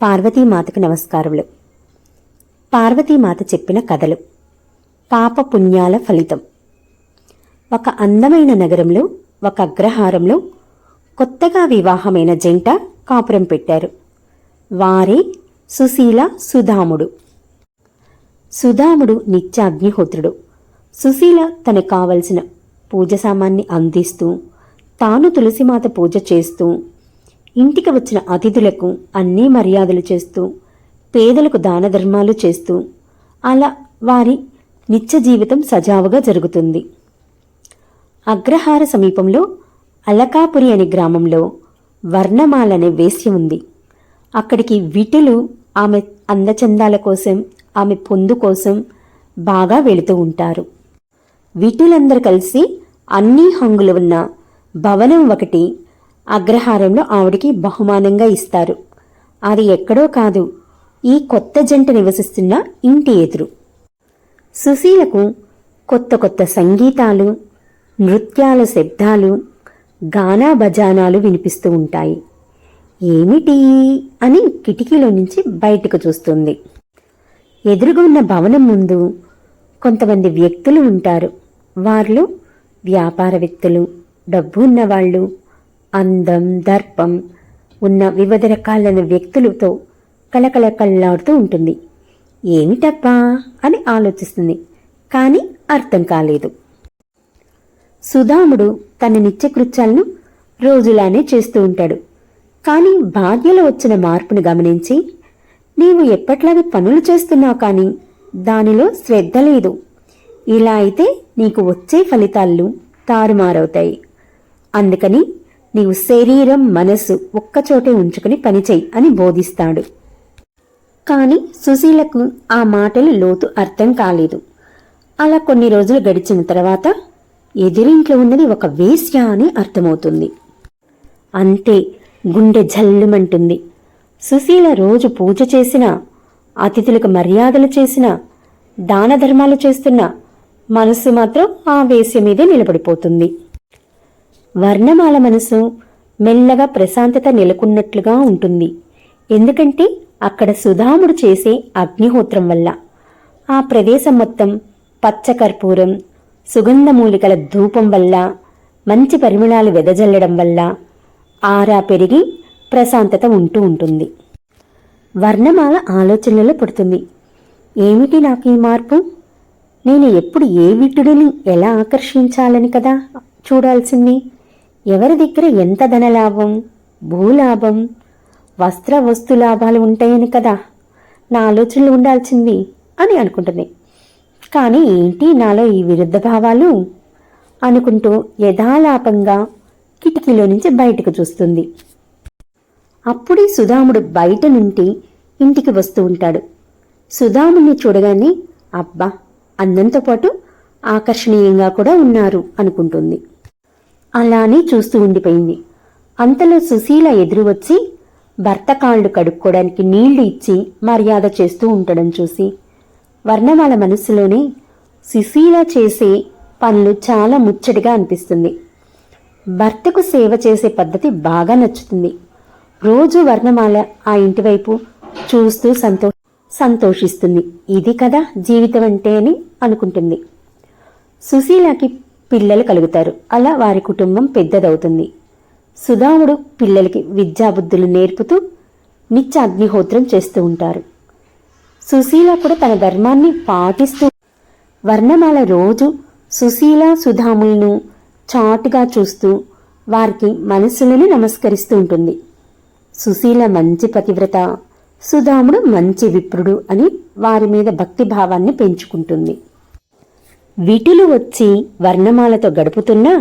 పార్వతీమాతకు నమస్కారములు. పార్వతీమాత చెప్పిన కథలు. పాప పుణ్యాల ఫలితం. ఒక అందమైన నగరంలో ఒక అగ్రహారంలో కొత్తగా వివాహమైన జంట కాపురం పెట్టారు. వారే సుశీల, సుధాముడు. సుధాముడు నిత్య అగ్నిహోత్రుడు. సుశీల తనకు కావలసిన పూజ సామాన్ని అందిస్తూ, తాను తులసిమాత పూజ చేస్తూ, ఇంటికి వచ్చిన అతిథులకు అన్నీ మర్యాదలు చేస్తూ, పేదలకు దాన ధర్మాలు చేస్తూ, అలా వారి నిత్య జీవితం సజావుగా జరుగుతుంది. అగ్రహార సమీపంలో అలకాపురి అనే గ్రామంలో వర్ణమాల అనే వేశ్య ఉంది. అక్కడికి విటులు ఆమె అందచందాల కోసం, ఆమె పొందు కోసం బాగా వెళుతూ ఉంటారు. విటులందరూ కలిసి అన్ని హంగులు ఉన్న భవనం ఒకటి అగ్రహారంలో ఆవిడికి బహుమానంగా ఇస్తారు. అది ఎక్కడో కాదు, ఈ కొత్త జంట నివసిస్తున్న ఇంటి ఎదురు. సుశీలకు కొత్త కొత్త సంగీతాలు, నృత్యాల శబ్దాలు, గానా బజానాలు వినిపిస్తూ ఉంటాయి. ఏమిటి అని కిటికీలో నుంచి బయటకు చూస్తుంది. ఎదురుగా ఉన్న భవనం ముందు కొంతమంది వ్యక్తులు ఉంటారు. వారిలో వ్యాపారవేత్తలు, డబ్బు ఉన్నవాళ్ళు, అందం, దర్పం ఉన్న వివిధ రకాలైన వ్యక్తులతో కళకళకళ్ళాడుతూ ఉంటుంది. ఏమిటబ్బా అని ఆలోచిస్తుంది, కానీ అర్థం కాలేదు. సుధాముడు తన నిత్యకృత్యాలను రోజులానే చేస్తూ ఉంటాడు. కానీ భార్యలో వచ్చిన మార్పును గమనించి, నీవు ఎప్పట్లాగే పనులు చేస్తున్నావు, కానీ దానిలో శ్రద్ధ లేదు. ఇలా అయితే నీకు వచ్చే ఫలితాలు తారుమారవుతాయి. అందుకని నీవు శరీరం, మనసు ఒక్కచోటే ఉంచుకుని పనిచేయి అని బోధిస్తాడు. కాని సుశీలకు ఆ మాటలు లోతు అర్థం కాలేదు. అలా కొన్ని రోజులు గడిచిన తర్వాత ఎదురింట్లో ఉన్నది ఒక వేశ్య అని అర్థమవుతుంది. అంతే, గుండె జల్లుమంటుంది. సుశీల రోజు పూజ చేసినా, అతిథులకు మర్యాదలు చేసినా, దాన ధర్మాలు చేస్తున్నా మనస్సు మాత్రం ఆ వేశ్య మీదే నిలబడిపోతుంది. వర్ణమాల మనసు మెల్లగా ప్రశాంతత నెలకొన్నట్లుగా ఉంటుంది. ఎందుకంటే అక్కడ సుధాముడు చేసే అగ్నిహోత్రం వల్ల. ఆ ప్రదేశం మొత్తం పచ్చకర్పూరం, సుగంధమూలికల ధూపం వల్ల, మంచి పరిమళాలు వెదజల్లడం వల్ల ఆరా పెరిగి ప్రశాంతత ఉంటూ ఉంటుంది. వర్ణమాల ఆలోచనలో పడుతుంది. ఏమిటి నాకు ఈ మార్పు? నేను ఎప్పుడు ఏ విటుడిని ఎలా ఆకర్షించాలని కదా చూడాల్సింది. ఎవరి దగ్గర ఎంత ధనలాభం, భూలాభం, వస్త్ర వస్తు లాభాలు ఉంటాయని కదా నా ఆలోచనలు ఉండాల్సింది అని అనుకుంటుంది. కానీ ఏంటి నాలో ఈ విరుద్ధ భావాలు అనుకుంటూ యథాలాపంగా కిటికీలో నుంచి బయటకు చూస్తుంది. అప్పుడే సుధాముడు బయట నుండి ఇంటికి వస్తూ ఉంటాడు. సుధాముడిని చూడగానే అబ్బా, అందంతో పాటు ఆకర్షణీయంగా కూడా ఉన్నారు అనుకుంటుంది. అలానే చూస్తూ ఉండిపోయింది. అంతలో సుశీల ఎదురు వచ్చి భర్త కాళ్ళు కడుక్కోవడానికి నీళ్లు ఇచ్చి మర్యాద చేస్తూ ఉండడం చూసి వర్ణమాల మనస్సులోనే సుశీల చేసే పనులు చాలా ముచ్చటిగా అనిపిస్తుంది. భర్తకు సేవ చేసే పద్ధతి బాగా నచ్చుతుంది. రోజు వర్ణమాల ఆ ఇంటి వైపు చూస్తూ సంతోషిస్తుంది. ఇది కదా జీవితం అంటే అని అనుకుంటుంది. సుశీలకి పిల్లలు కలుగుతారు. అలా వారి కుటుంబం పెద్దదవుతుంది. సుధాముడు పిల్లలకి విద్యాబుద్ధులు నేర్పుతూ నిత్య అగ్నిహోత్రం చేస్తూ ఉంటారు. సుశీల కూడా తన ధర్మాన్ని పాటిస్తూ వర్ణమాల రోజు సుశీల, సుధాములను చాటుగా చూస్తూ వారికి మనస్సులను నమస్కరిస్తూ ఉంటుంది. సుశీల మంచి పతివ్రత, సుధాముడు మంచి విప్రుడు అని వారి మీద భక్తిభావాన్ని పెంచుకుంటుంది. విటులు వచ్చి వర్ణమాలతో గడుపుతున్నా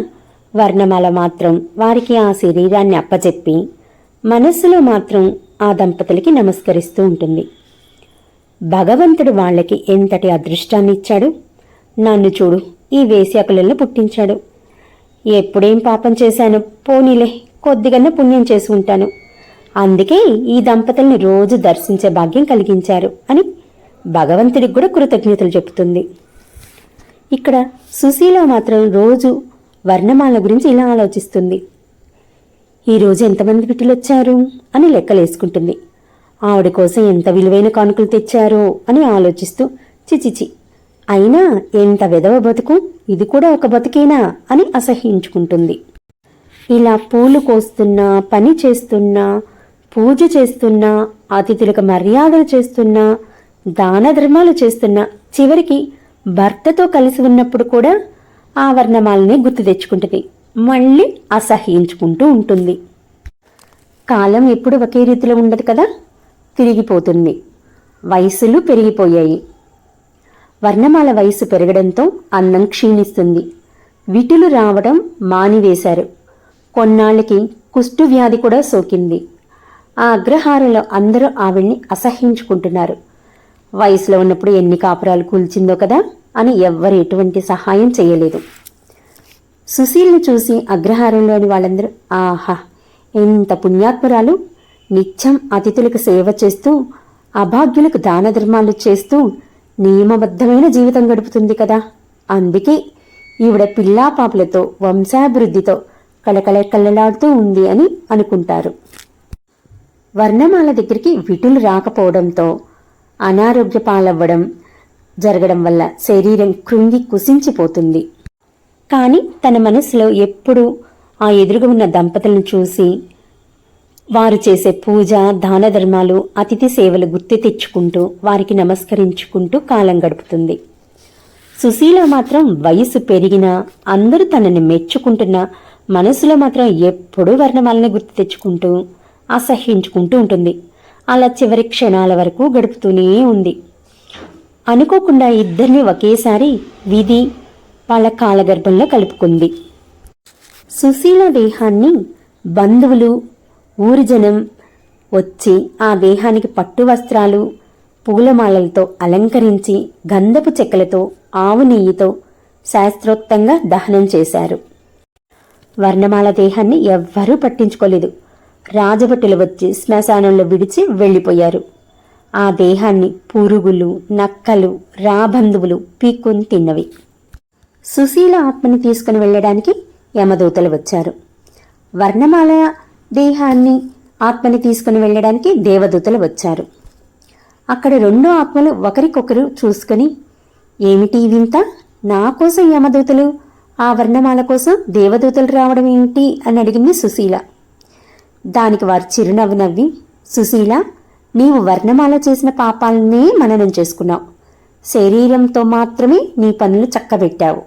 వర్ణమాల మాత్రం వారికి ఆ శరీరాన్ని అప్పచెప్పి మనస్సులో మాత్రం ఆ దంపతులకి నమస్కరిస్తూ ఉంటుంది. భగవంతుడు వాళ్ళకి ఎంతటి అదృష్టాన్ని ఇచ్చాడు. నన్ను చూడు, ఈ వేశ్యాకులలో పుట్టించాడు. ఎప్పుడేం పాపం చేశాను, పోనీలే కొద్దిగానే పుణ్యం చేసి ఉంటాను. అందుకే ఈ దంపతుల్ని రోజు దర్శించే భాగ్యం కలిగించారు అని భగవంతుడికి కూడా కృతజ్ఞతలు చెబుతుంది. ఇక్కడ సుశీల మాత్రం రోజు వర్ణమాల గురించి ఇలా ఆలోచిస్తుంది. ఈరోజు ఎంతమంది పిట్టులొచ్చారు అని లెక్కలేసుకుంటుంది. ఆవిడ కోసం ఎంత విలువైన కానుకలు తెచ్చారో అని ఆలోచిస్తూ చిచిచి, అయినా ఎంత వెధవ బతుకు, ఇది కూడా ఒక బతుకేనా అని అసహ్యించుకుంటుంది. ఇలా పూలు కోస్తున్నా, పని చేస్తున్నా, పూజ చేస్తున్నా, అతిథులకు మర్యాదలు చేస్తున్నా, దాన ధర్మాలు చేస్తున్నా, చివరికి భర్తతో కలిసి ఉన్నప్పుడు కూడా ఆ వర్ణమాలని గుర్తు తెచ్చుకుంటుంది. మళ్ళీ అసహ్యించుకుంటూ ఉంటుంది. కాలం ఎప్పుడు ఒకే రీతిలో ఉండదు కదా, తిరిగిపోతుంది. వయసులు పెరిగిపోయాయి. వర్ణమాల వయసు పెరగడంతో అందం క్షీణిస్తుంది. విటులు రావడం మానివేశారు. కొన్నాళ్ళకి కుష్టు వ్యాధి కూడా సోకింది. ఆ అగ్రహారంలో అందరూ ఆవిడ్ని అసహ్యించుకుంటున్నారు. వయసులో ఉన్నప్పుడు ఎన్ని కాపురాలు కూల్చిందో కదా అని ఎవ్వరు ఎటువంటి సహాయం చేయలేదు. సుశీల్ని చూసి అగ్రహారంలోని వాళ్ళందరూ, ఆహా, ఎంత పుణ్యాత్మురాలు, నిత్యం అతిథులకు సేవ చేస్తూ, అభాగ్యులకు దాన ధర్మాలు చేస్తూ నియమబద్ధమైన జీవితం గడుపుతుంది కదా, అందుకే ఈవిడ పిల్లా పాపలతో వంశాభివృద్ధితో కళకళలాడుతూ ఉంది అని అనుకుంటారు. వర్ణమాల దగ్గరికి విటులు రాకపోవడంతో అనారోగ్య పాలవ్వడం జరగడం వల్ల శరీరం కృంగి కుసించిపోతుంది. కానీ తన మనసులో ఎప్పుడూ ఆ ఎదురుగా ఉన్న దంపతులను చూసి వారు చేసే పూజ, దాన ధర్మాలు, అతిథి సేవలు గుర్తు తెచ్చుకుంటూ వారికి నమస్కరించుకుంటూ కాలం గడుపుతుంది. సుశీల మాత్రం వయసు పెరిగినా, అందరూ తనని మెచ్చుకుంటున్నా, మనసులో మాత్రం ఎప్పుడూ వర్ణమాలని గుర్తు తెచ్చుకుంటూ అసహ్యించుకుంటూ ఉంటుంది. అలా చివరి క్షణాల వరకు గడుపుతూనే ఉంది. అనుకోకుండా ఇద్దరిని ఒకేసారి విధి వాళ్ళ కాలగర్భంలో కలుపుకుంది. సుశీల దేహాన్ని బంధువులు, ఊరి జనం వచ్చి ఆ దేహానికి పట్టు వస్త్రాలు, పూలమాలలతో అలంకరించి గంధపు చెక్కలతో, ఆవు నెయ్యితో శాస్త్రోక్తంగా దహనం చేశారు. వర్ణమాల దేహాన్ని ఎవ్వరూ పట్టించుకోలేదు. రాజభటులు వచ్చి శ్మశానంలో విడిచి వెళ్ళిపోయారు. ఆ దేహాన్ని పురుగులు, నక్కలు, రాబంధువులు పీక్కుని తిన్నవి. సుశీల ఆత్మని తీసుకుని వెళ్ళడానికి యమదూతలు వచ్చారు. వర్ణమాల దేహాన్ని, ఆత్మని తీసుకుని వెళ్ళడానికి దేవదూతలు వచ్చారు. అక్కడ రెండో ఆత్మలు ఒకరికొకరు చూసుకుని, ఏమిటి వింత, నా కోసం యమదూతలు, ఆ వర్ణమాల కోసం దేవదూతలు రావడం ఏంటి అని అడిగింది సుశీల. దానికి వారు చిరునవ్వు నవ్వి, సుశీల, నీవు వర్ణమాల చేసిన పాపాలనే మననం చేసుకున్నావు. శరీరంతో మాత్రమే నీ పనులు చక్కబెట్టావు.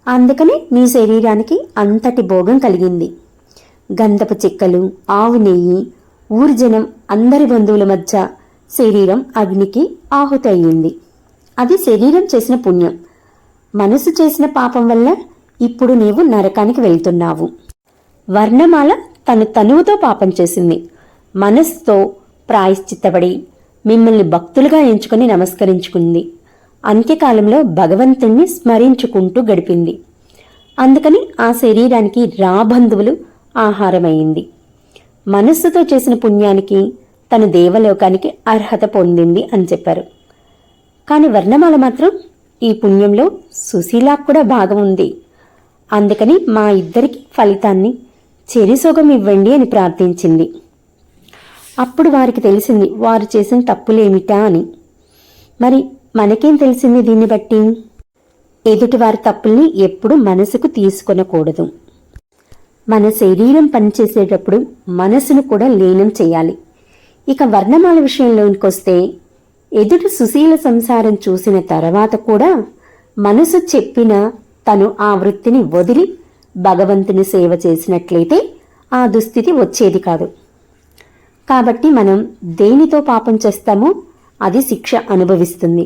అందుకని నీ శరీరానికి అంతటి భోగం కలిగింది. గంధపు చెక్కలు, ఆవు నెయ్యి, ఊరి జనం, అందరి బంధువుల మధ్య శరీరం అగ్నికి ఆహుతి అయ్యింది. అది శరీరం చేసిన పుణ్యం. మనసు చేసిన పాపం వల్ల ఇప్పుడు నీవు నరకానికి వెళ్తున్నావు. వర్ణమాల తను తనువుతో పాపం చేసింది. మనస్సుతో ప్రాయశ్చిత్తపడి మిమ్మల్ని భక్తులుగా ఎంచుకుని నమస్కరించుకుంది. అంత్యకాలంలో భగవంతుణ్ణి స్మరించుకుంటూ గడిపింది. అందుకని ఆ శరీరానికి రాబంధువులు ఆహారమైంది. మనస్సుతో చేసిన పుణ్యానికి తన దేవలోకానికి అర్హత పొందింది అని చెప్పారు. కాని వర్ణమాల మాత్రం ఈ పుణ్యంలో సుశీలకు కూడా భాగం ఉంది. అందుకని మా ఇద్దరికి ఫలితాన్ని చెరిసొగం ఇవ్వండి అని ప్రార్థించింది. అప్పుడు వారికి తెలిసింది వారు చేసిన తప్పులేమిటా అని. మరి మనకేం తెలిసింది దీన్ని బట్టి? ఎదుటి వారి తప్పుల్ని ఎప్పుడు మనసుకు తీసుకొనకూడదు. మన శరీరం పనిచేసేటప్పుడు మనసును కూడా లీనం చేయాలి. ఇక వర్ణమాల విషయంలోనికొస్తే, ఎదుటి సుశీల సంసారం చూసిన తర్వాత కూడా మనసు చెప్పిన తను ఆ వృత్తిని వదిలి భగవంతుని సేవ చేసినట్లయితే ఆ దుస్థితి వచ్చేది కాదు. కాబట్టి మనం దేనితో పాపం చేస్తామో అది శిక్ష అనుభవిస్తుంది.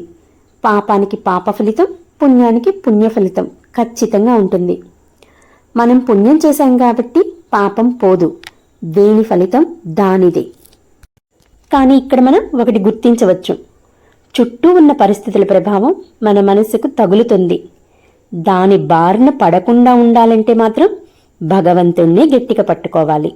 పాపానికి పాప ఫలితం, పుణ్యానికి పుణ్య ఫలితం ఖచ్చితంగా ఉంటుంది. మనం పుణ్యం చేశాం కాబట్టి పాపం పోదు, దేని ఫలితం దానిదే. కానీ ఇక్కడ మనం ఒకటి గుర్తించవచ్చు, చుట్టూ ఉన్న పరిస్థితుల ప్రభావం మన మనసుకు తగులుతుంది. దాని బారిన పడకుండా ఉండాలంటే మాత్రం భగవంతుణ్ణి గట్టిగా పట్టుకోవాలి.